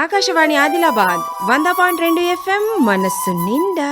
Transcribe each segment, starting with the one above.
Akashvani Adilabad 100.2 FM మనస్సు నిండా.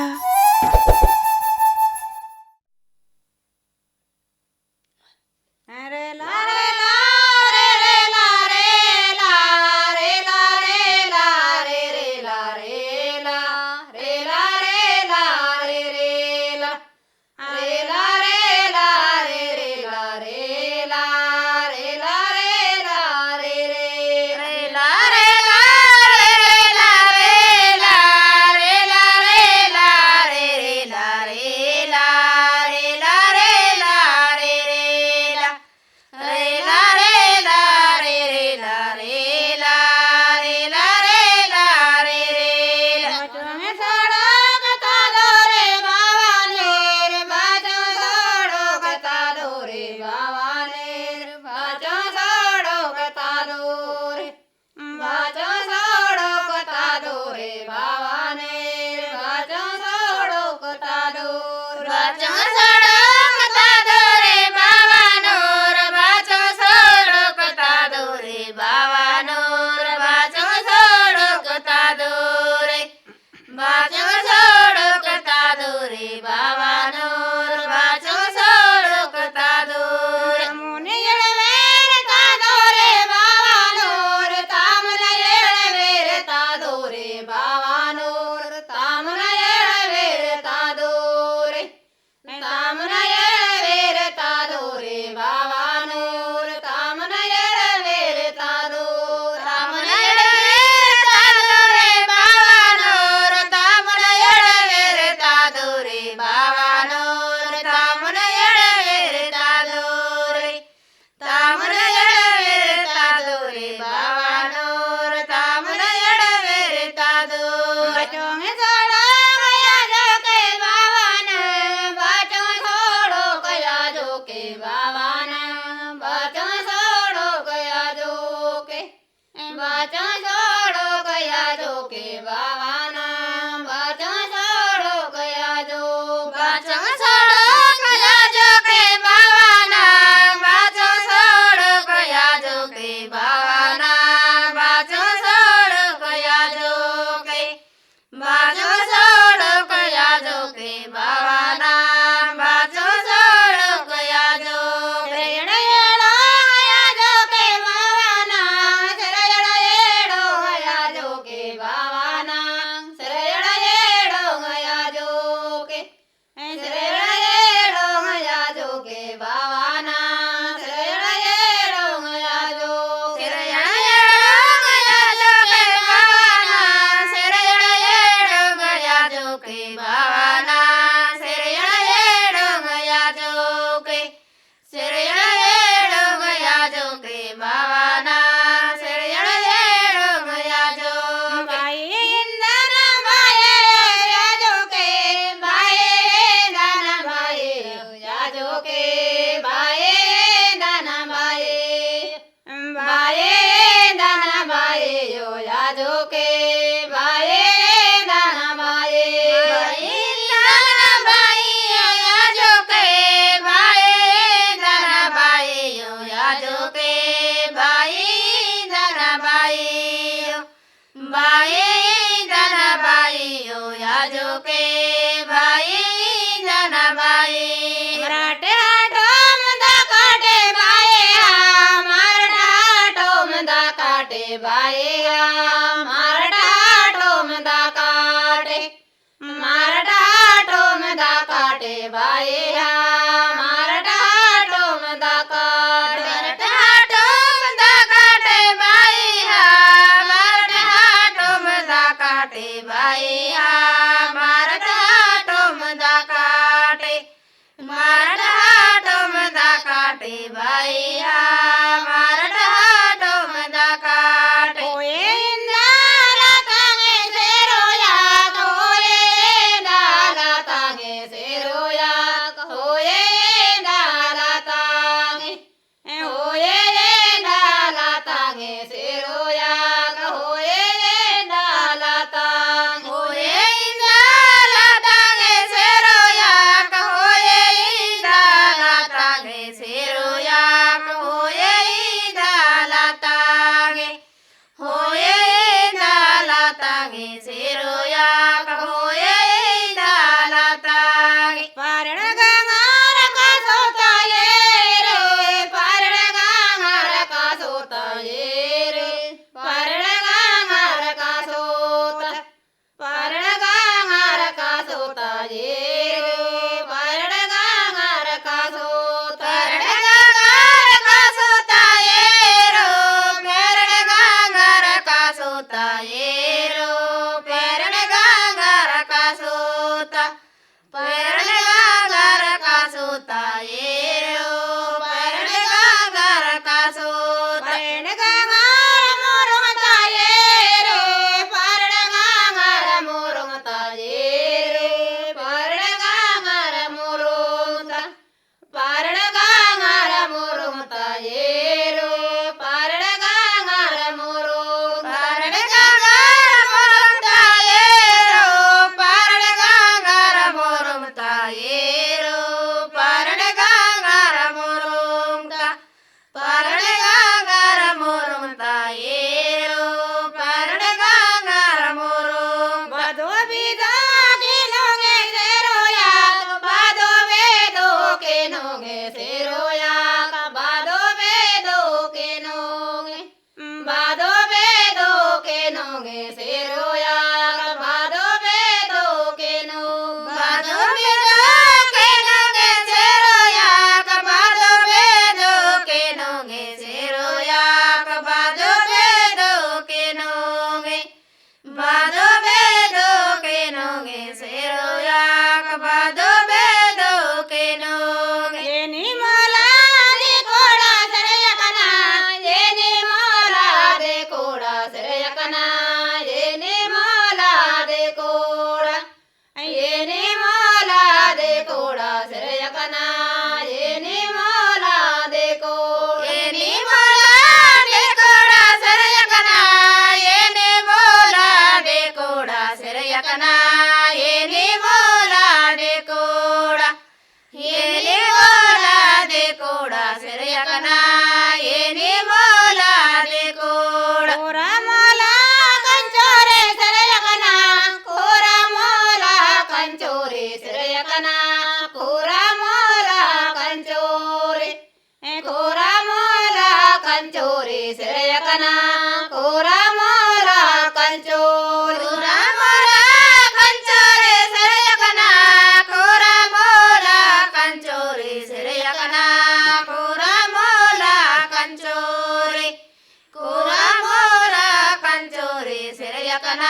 ಸಿರಯಕನ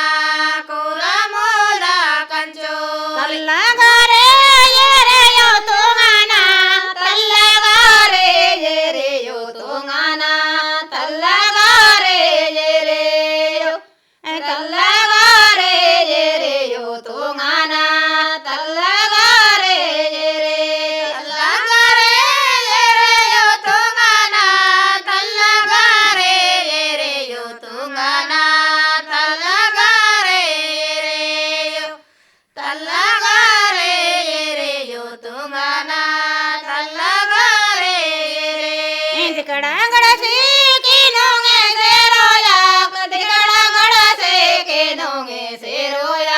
ಕೂರ ಮೂಲ ಕಂಚು ತಲ್ಲಗಾರೆ ಏರೆಯೋ ತೂಗಾನ ತಲ್ಲಗಾರೆ ಏರೆಯೋ ತೂಗಾನ ತಲ್ಲಗಾರೆ ಏರೆಯೋ ತಲ್ಲಗಾರೆ ಏರೆಯೋ ತೂಗಾನ ತಲ್ಲಗಾರೆ ಏರೆ ತಲ್ಲಗಾರೆ ಏರೆಯೋ ತೂಗಾನ ತಲ್ಲಗಾರೆ ಏರೆಯೋ ತೂಗಾನ ತಲ್ಲಗಾರೆ ಏರೆಯೋ ತಲ್ಲಗಾರೆ ಏರೆಯೋ ತೂಗಾನ ತಲ್ಲಗಾರೆ ಏರೆ ಕಡಗಡಸಿ ಕಿನೋಗೆ ಸೇರೋಯ ಕದಿಗಡಗಡಸೆ ಕಿನೋಗೆ ಸೇರೋಯ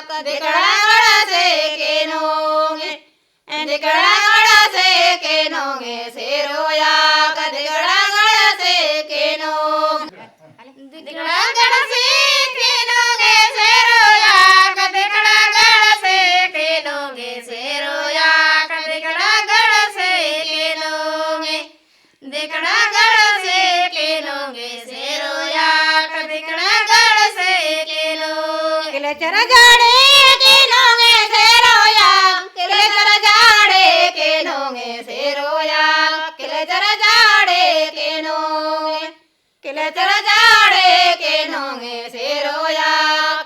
ಕದಿಗಡಗಡಸೆ ಕಿನೋಗೆ ದಿಗಡಗಡಸೆ ಕಿನೋಗೆ ಸೇರೋಯ ಕದಿಗಡಗಡಸೆ ಕಿನೋಗೆ ದಿಗಡಗಡಸೆ ಕಿನೋಗೆ ಸೇರೋಯ ಕದಿಗಡಗಡಸೆ ಕಿನೋಗೆ ಸೇರೋಯ ಕದಿಗಡಗಡಸೆ ಕಿನೋಗೆ ದಿಗಡಗಡಸೆ ಕಿನೋಗೆ ಸೇರೋಯ ಕದಿಗಡಗಡಸೆ ಕಿನೋಗೆ ಕಿಲಚರ ಜಾಡೆ ಕಿನೋಗೆ ಸೇರೋಯ ಕಿಲಚರ ಜಾಡೆ ಕಿನೋಗೆ ಸೇರೋಯ ಕಿಲಚರ ಜಾಡೆ ಕಿನೋಗೆ ಕಿಲಚರ ಜಾಡೆ ಕಿನೋಗೆ ಸೇರೋಯ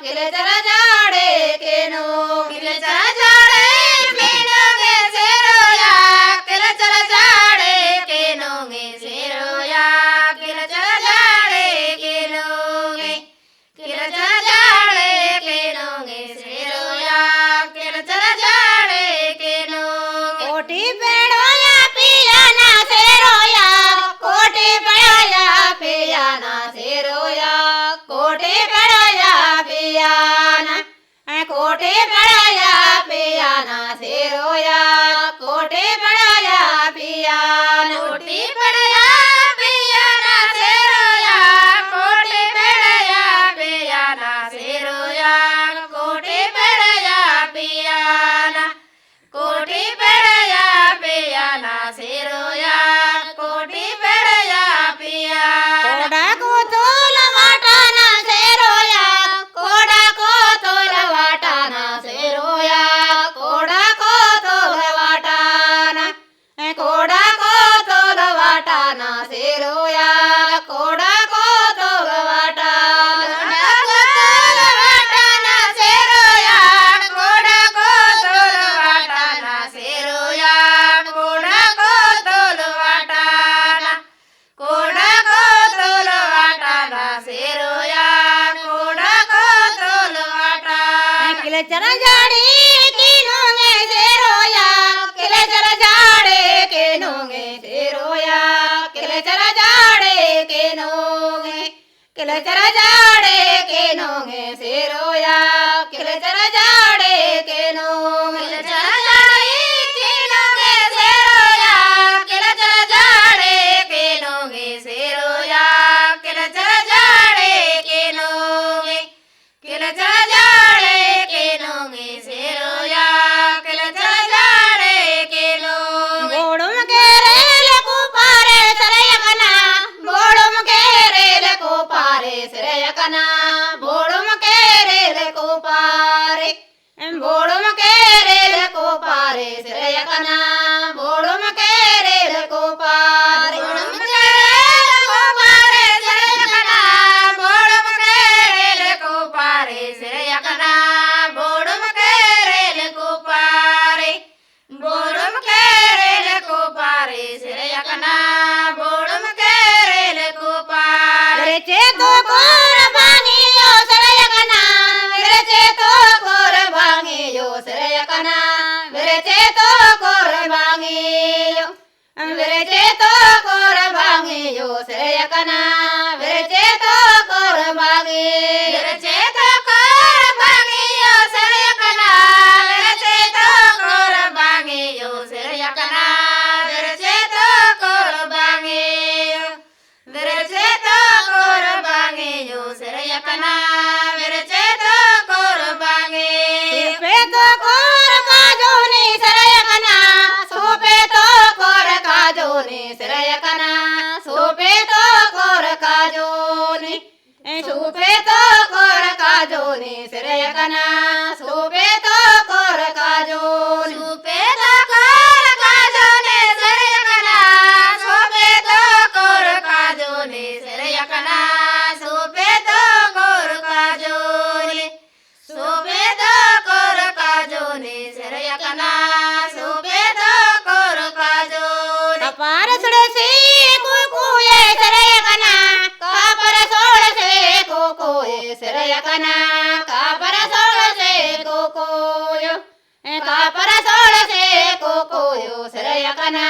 ಕಿಲಚರ ಜಾಡೆ ಕಿನೋಗೆ ಕಿಲಚರ ಜಾಡೆ ಕಿನೋಗೆ ಸೇರೋಯ ಕಿಲಚರ ಜಾಡೆ ಕಿನೋಗೆ ಸೇರೋಯ ಕಿಲಚರ ಜಾಡೆ ಕಿನೋಗೆ ಕಿಲಚರ ಜಾಡೆ ಕಿನೋಗೆ ಸೇರೋಯ ಕಿಲಚರ ಜಾಡೆ ಕಿನೋಗೆ ಕೋಟಿ ಬೇಡೋಯ ಪಿಯಾನ ಸೇರೋಯ ಕೋಟಿ ಬೇಡೋಯ ಪಿಯಾನ ಸೇರೋಯ ಕೋಟಿ ಬೇಡೋಯ ಪಿಯಾನ ಕೋಟಿ ಬೇಡೋಯ ಪಿಯಾನ ಸೇರೋಯ ಕೋಟಿ ಬೇಡೋಯ ಪಿಯಾನ ಕೋಟಿ ಪಡೆಯ ಪಿಯನ ಸೇರೋಯ ಕೋಟಿ ಪಡೆಯ ಪಿಯನ ಸೇರೋಯ ಕೋಟಿ ಪಡೆಯ ಪಿಯನ ಕೋಟಿ ಪಡೆಯ ಪಿಯನ ಸೇರೋಯ ಕೋಟಿ ಪಡೆಯ ಪಿಯನ ಕೋಡ ಕೋತೋಲ ವಾಟನ ಸೇರೋಯ ಕೋಡ ಕೋತೋಲ ವಾಟನ ಸೇರೋಯ ಕೋಡ ಕೋತೋಲ ವಾಟನ ಕೋಡ ಕೋತೋಲ ವಾಟನ ಸೇರೋಯ ಕೋಡ ಕೋತೋಲ ವಾಟನ ವಾಟನ ಸೇರೋಯ ಕೋಡ ಕೋತೋಲ ವಾಟನ ಸೇರೋಯ ಕೋಡ ಕೋತೋಲ ವಾಟನ ಕೋಡ ಕೋತೋಲ ವಾಟನ ಸೇರೋಯ ಕೋಡ ಕೋತೋಲ ವಾಟನ ಕಿಲಚರ ಜಾಡಿ ಕಿನೋಗೆ ಸೇರೋಯ ಕಿಲಚರ ಜಾಡೆ ಕಿನೋಗೆ ಸೇರೋಯ ಕಿಲಚರ ಜಾಡೆ ಕಿನೋಗೆ ಕಿಲಚರ ಜಾಡೆ ಕಿನೋಗೆ ಸೇರೋಯ ಕಿಲಚರ ಜಾಡೆ ಕಿನೋಗೆ ಕಿಲಚರ ಜಾಡೆ ಕಿನೋಗೆ ಸೇರೋಯ ಕಿಲಚರ ಜಾಡೆ ಕಿನೋಗೆ ಸೇರೋಯ ಕಿಲಚರ ಜಾಡೆ ಕಿನೋಗೆ ಕಿಲಚರ ಜಾಡೆ ಕಿನೋಗೆ ಸೇರೋಯ ಕಿಲಚರ ಜಾಡೆ ಕಿನೋಗೆ ಬೋಡುಮ ಕೇರೆಲೆ ಕೂಪಾರೆ ಸರೆಯಕನ ಬೋಡುಮ ಕೇರೆಲೆ ಕೂಪಾರೆ ಸರೆಯಕನ ಬೋಡುಮ ಕೇರೆಲೆ ಕೂಪಾರೆ ಬೋಡುಮ ಕೇರೆಲೆ ಕೂಪಾರೆ ಸರೆಯಕನ ಬೋಡುಮ ಕೇರೆಲೆ ಕೂಪಾರೆ ಕೋಪಾರೆ ಸೆರೆಯಕನ ಬೋಡುಮ ಕೇರೆಲೆ ಕೋಪಾರೆ ಸೆರೆಯಕನ ಬೋಡುಮ ಕೇರೆಲೆ ಕೋಪಾರೆ ಬೋಡುಮ ಕೇರೆಲೆ ಕೋಪಾರೆ ಸೆರೆಯಕನ ಬೋಡುಮ ಕೇರೆಲೆ ಕೋಪಾರೆ ಚೇತೋ ಕೋರ ಬಾಂಗಿಯೋ ಸರೆಯಕನ ಚೇತೋ ಕೋರ ಬಾಂಗಿಯೋ ಸರೆಯಕನ ಚೇತೋ ಕೋರ ಬಾಂಗಿಯೋ ಚೇತೋ ಕೋರ ಬಾಂಗಿಯೋ ಸರೆಯಕನ ಚೇತೋ ಕೋರ ಬಾಂಗಿಯೋ ವಿರಚೇತ ಕೋರ ಬಾಗಿಯೋ ಸೆರೆಯಕನ ವಿರಚೇತ ಕೋರ ಬಾಗಿಯೋ ಸೆರೆಯಕನ ವಿರಚೇತ ಕೋರ ಬಾಗಿಯೋ ವಿರಚೇತ ಕೋರ ಬಾಗಿಯೋ ಸೆರೆಯಕನ ವಿರಚೇತ ಕೋರ ಬಾಗಿಯೋ ಸೂಪೇತೋ ಕೋರ ಕಾಜೋನಿ ಸರೆಯಕನ ಸೂಪೇತೋ ಕೋರ ಕಾಜೋನಿ ಸರೆಯಕನ ಸೂಪೇತೋ ಕೋರ ಕಾಜೋನಿ ಸೂಪೇತೋ ಕೋರ काजो ने सिरयकना सूपे तो कोर काजो सूपे तो कोर काजो ने सिरयकना सूपे तो कोर काजो ने सिरयकना सूपे तो कोर काजो ने सूपे तो कोर काजो ने सिरयकना सूपे तो कोर काजो ने कपार सुड़से कुकुए सिरयकना कापर सोड़से कुकुए सिरयकना कापर सोड़से कुकुयो कापर सोड़से कुकुयो सिरयकना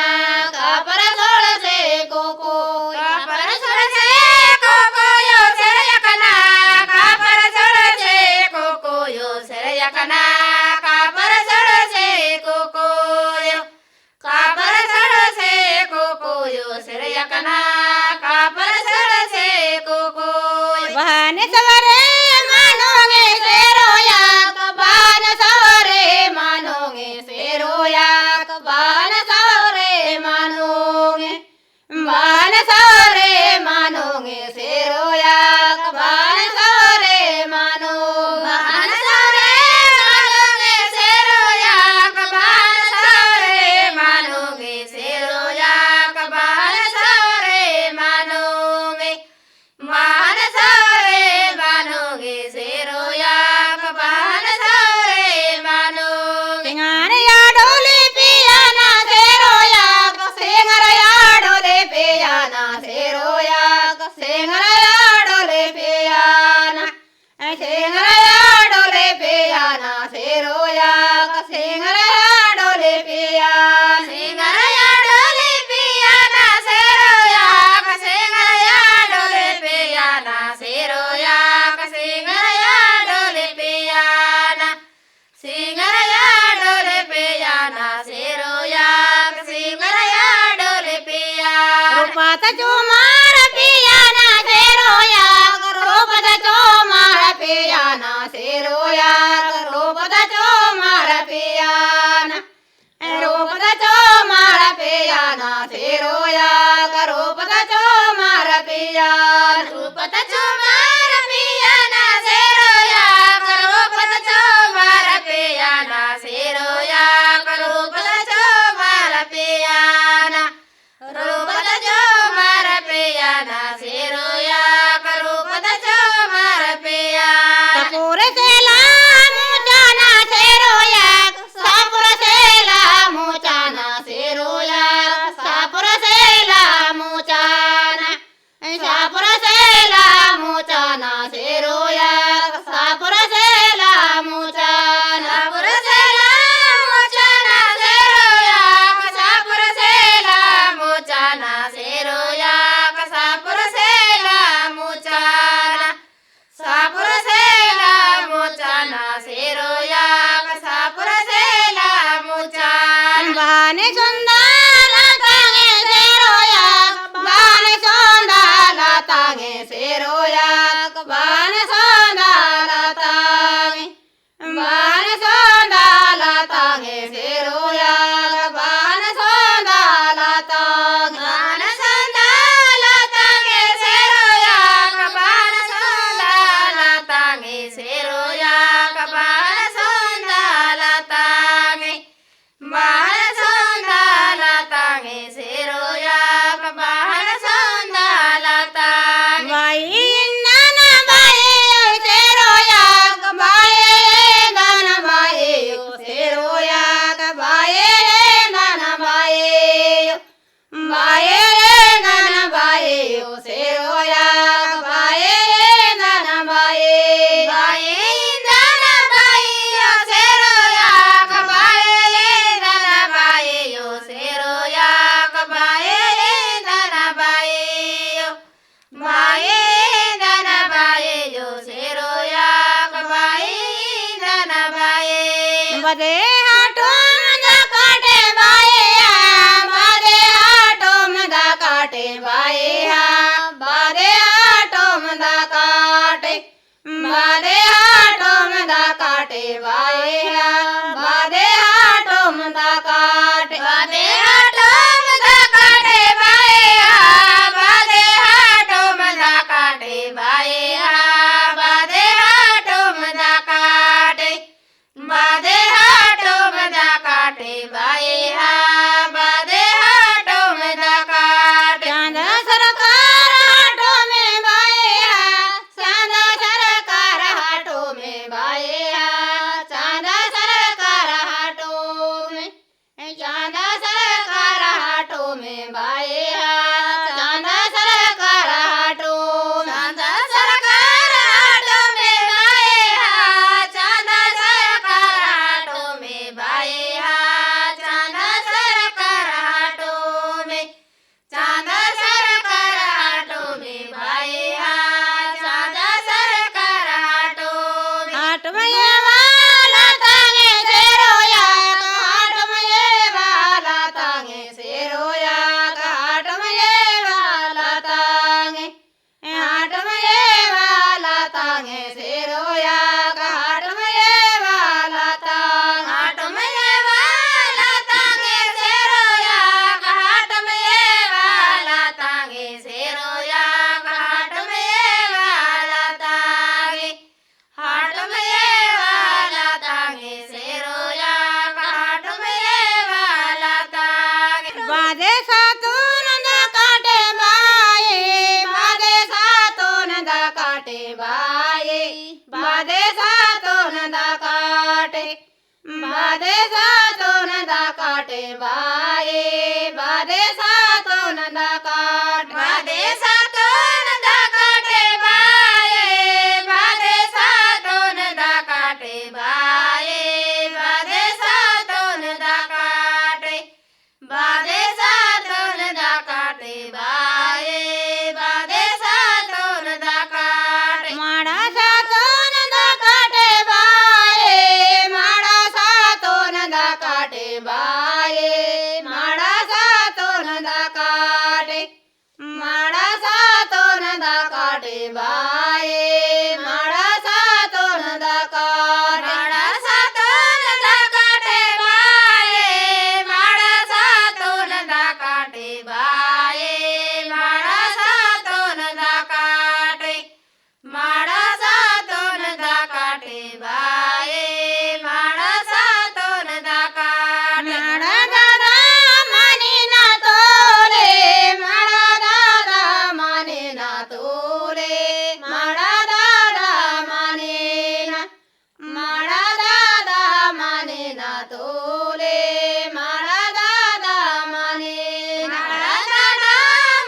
कापर सोड़से कुकुयो कापर सोड़से कुकुयो सिरयकना कापर सोड़से कुकुयो सिरयकना कापर सोड़से कुकुयो कापर सोड़से कुकुयो सिरयकना कापर सोड़से कुकुयो बहन सवरे मानोगे सेरोया कबान सवरे मानोगे सेरोया कबान सवरे मानोगे बान सवरे मानोगे सेरोया कबान सवरे मानो बान सवरे मानोगे सेरोया कबान सवरे मानोगे सेरोया कबान सवरे मानोगे बान सवरे मानोगे सेरोया कबान सवरे मानोगे सिंगार या डोले पियाना सेरोया सिंगार या डोले पियाना सेरोया सिंगार या डोले पियाना सिंगार या डोले पियाना सेरोया सिंगार या डोले पियाना सिंगरया डोले पियाना सेरोया सिंगरया डोले पियाना सेरोया सिंगरया डोले पियाना सिंगरया डोले पियाना सेरोया सिंगरया डोले पियाना रूपत जो मार पियाना सेरोया रूपत जो मार पियाना सेरोया रूपत जो मार पियाना रूपत जो मार पियाना सेरोया रूपत जो मार पियाना रूपत चोमार पियाना सेरोया रूपत चोमार पियाना सेरोया रूपत चोमार पियाना रूपत चोमार पियाना सेरोया रूपत चोमार पियाना कपूर से लामुचाना सेरोया सापुर से लामुचाना सेरोया सापुर से लामुचाना सापुर से लामुचाना सेरोया सापुर से लामुचाना सापुर से लामुचाना सेरोया सापुर से लामुचाना सेरोया सापुर से लामुचाना सापुर से लामुचाना सेरोया सापुर से लामुचाना बाने सुंदर तांगे सेरोया बाने सुंदर तांगे सेरोया बाने सुंदर तांगे बाने सुंदर तांगे सेरोया बाने सुंदर तांगे बाण संदाल तांगे सेरोया बाण संदाल तांगे सेरोया बाण संदाल तांगे बाण संदाल तांगे सेरोया बाण संदाल तांगे by Nana by सेरोया by Nana by सेरोया by Nana by by Nana by सेरोया by Nana by by दाना बाई ओ सेरोया बाई दाना बाई ओ सेरोया बाई दाना बाई ओ बाई दाना बाई ओ सेरोया बाई दाना बाई बदे हाटो मदा काटे बाई बदे हाटो मदा काटे बाई बदे हाटो मदा काटे बदे हाटो मदा काटे बाई बदे हाटो मदा काटे बादे हाटो मदा काटे बाई बादे हाटो मदा काटे बाई बादे हाटो काटे बाये बाधे सातो नंदा काटे बाधे सातो नंदा काटे बाये बाधे सातो नंदा काटे बाये बाधे सातो नंदा काटे बाधे सातो नंदा काटे बाये बाधे सातो नंदा काटे माड़ा सातो नंदा काटे बाये माड़ा सातो नंदा काटे बाये माड़ा सातो नंदा काटे माड़ा सातो नंदा काटे बाये माड़ा सातो नंदा काटे माड़ा सातो नंदा काटे बाये माड़ा सातो नंदा काटे बाये माड़ा सातो नंदा काटे माड़ा सातो नंदा काटे बाये माड़ा सातो नंदा काटे माड़ा दादा माने ना तोरे माड़ा दादा माने ना तोरे माड़ा दादा माने ना माड़ा दादा माने ना तोरे माड़ा दादा माने ना माड़ा दादा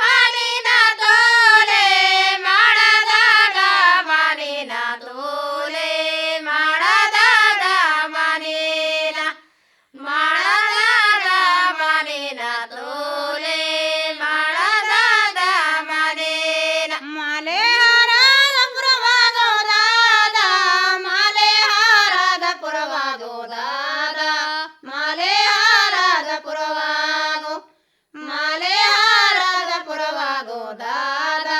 माने ना तोले माड़ा दादा माने ना तोले माड़ा दादा माने ना माड़ा दादा माने ना तोले माड़ा दादा माने ना माले हाराद पुरवागो दादा माले हाराद पुरवागो दादा माले हाराद पुरवागो माले हाराद पुरवागो दादा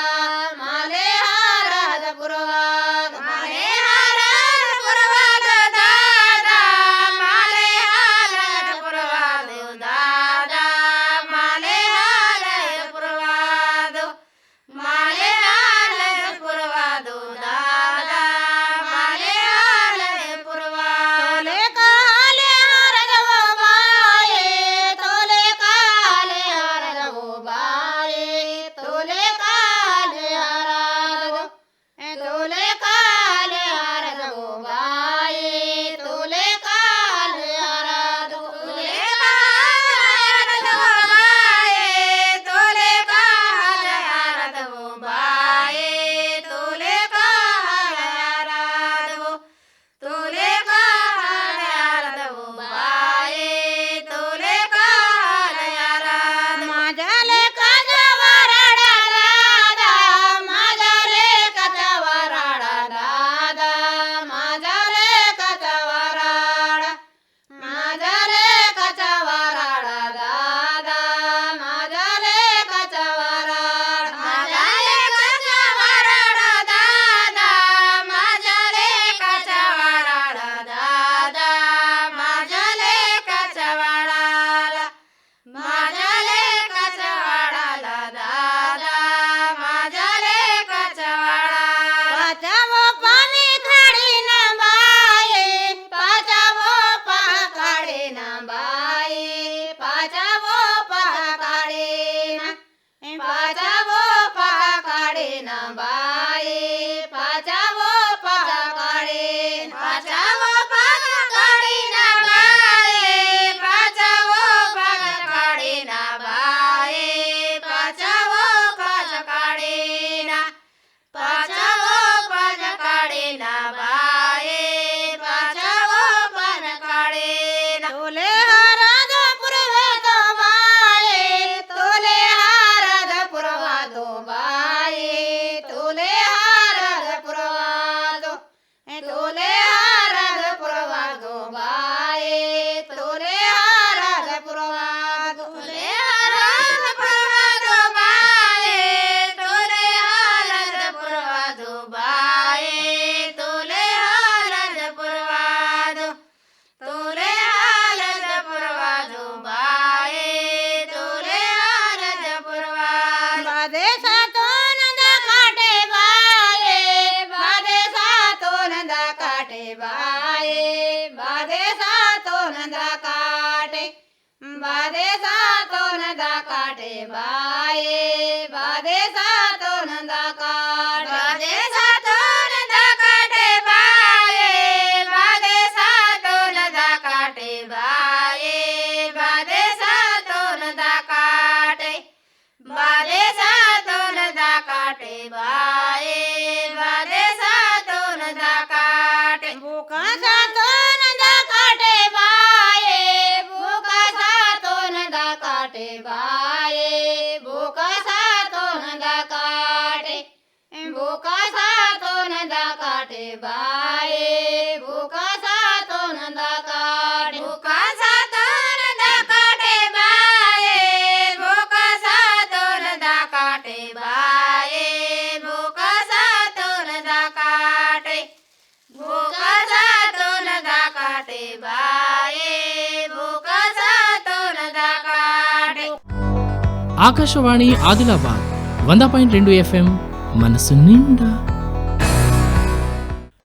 माले हाराद पुरवागो माले हाराद पुरवादो दादा माले हाराद पुरवादो दादा माले हाराद पुरवादो माले हाराद पुरवादो दादा माले हाराद पुरवादो तोले काले हारद वो बाये तोले काले हारद वो बाये तोले काले हारद तोले काले हारद वो बाये तोले काले हारद तोले हाराद वो बाये तोले हाराद वो बाये तोले हाराद वो तोले हाराद वो बाये तोले हाराद माझ्याले काचा वराडा दादा माझ्याले काचा वराडा दादा माझ्याले काचा वराडा माझ्याले काचा वराडा दादा माझ्याले काचा वराडा माझ्या लेकाचा वराडा दादा माझ्या लेकाचा वराडा दादा माझ्या लेकाचा वराडा माझ्या लेकाचा वराडा दादा माझ्या लेकाचा वराडा पाचावो पाणी खाडी ना बाये पाचावो पा काढे ना बाये पाचावो पा काढे ना पाचावो पा काढे ना बाये पाचावो पा काढे पाचावो पाग काढीना बाये पाचावो पाग काढीना बाये पाचावो पाग काढीना पाचावो पाग काढीना बाये पाचावो पाग काढीना तोले हाराद पुरवे तो बाये तोले हाराद पुरवा दो बाये तोले हाराद पुरवा दो तोले हाराद पुरवा दो बाये तोले हाराद पुरवा दो तोले हाराद पुरवादो बाये तोले हाराद पुरवादो बाये तोले हाराद पुरवादो तोले हाराद पुरवादो बाये तोले हाराद पुरवादो बाधे सातो नंदा काटे बाये बाधे सातो नंदा काटे बाये बाधे सातो नंदा काटे बाधे सातो नंदा काटे बाये बाधे सातो नंदा काटे बाधे सातो नंदा काटे बाये बाधे सातो नंदा काटे बाये काटे बाये बादे सातोन दा काटे भूका सातोन दा काटे बाये भूका सातोन दा काटे बाये भूका सातोन दा काटे भूका सातोन दा काटे बाये भूका सातोन दा काटे भूका सातोन दा काटे बाये भूका सातोन दा काटे बाये भूका सातोन दा काटे भूका सातोन दा काटे बाये भूका सातोन दा काटे ఆకాశవాణి ఆదిలాబాద్ 100.2 FM మనసు నిండా